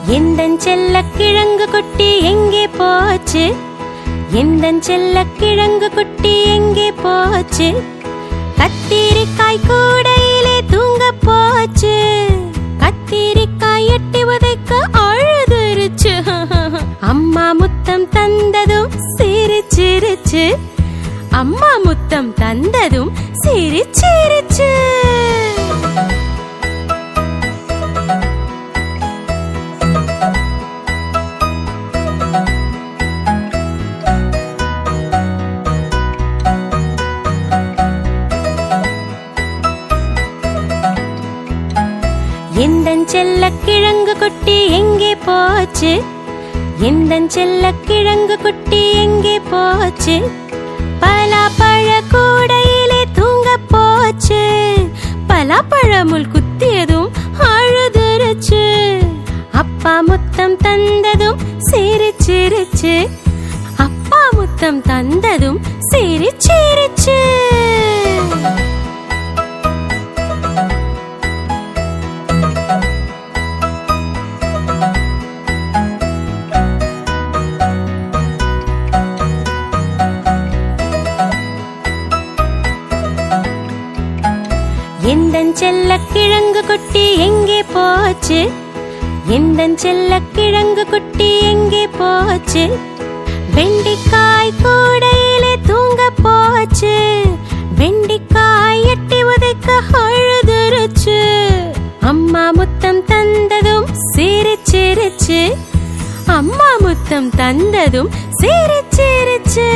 எந்தன் செல்ல கிழங்கு குட்டி எங்கே போச்சு? எந்தன் செல்ல கிழங்கு குட்டி எங்கே போச்சு? கத்திரிக்காய் கூடையிலே தூங்க போச்சு. கத்திரிக்காய் எட்டி உதைக்க அழுதுருச்சு. அம்மா முத்தம் தந்ததும் சிரிச்சிருச்சு. அம்மா முத்தம் தந்ததும் சிரிச்சிருச்சு. எந்தன் செல்ல கிழங்கு குட்டி எங்கே போச்சு? எந்தன் செல்ல கிழங்கு குட்டி எங்கே போச்சு? பலாப்பழ கூடையிலே தூங்க போச்சு. பலாப்பழமுள் குத்தியதும் அழுதுருச்சு. அப்பா முத்தம் தந்ததும் சிரிச்சிருச்சு. அப்பா முத்தம் தந்ததும் சிரிச்சிருச்சு. எந்தன் செல்ல கிழங்கு குட்டி எங்கே போச்சு? எந்தன் செல்ல கிழங்கு குட்டி எங்கே போச்சு? வெண்டிக்காய் கூடையிலே தூங்க போச்சு. வெண்டிக்காய் எட்டி உதைக்க அழுதுருச்சு. அம்மா முத்தம் தந்ததும் சிரிச்சிருச்சு. அம்மா முத்தம் தந்ததும் சிரிச்சிருச்சு.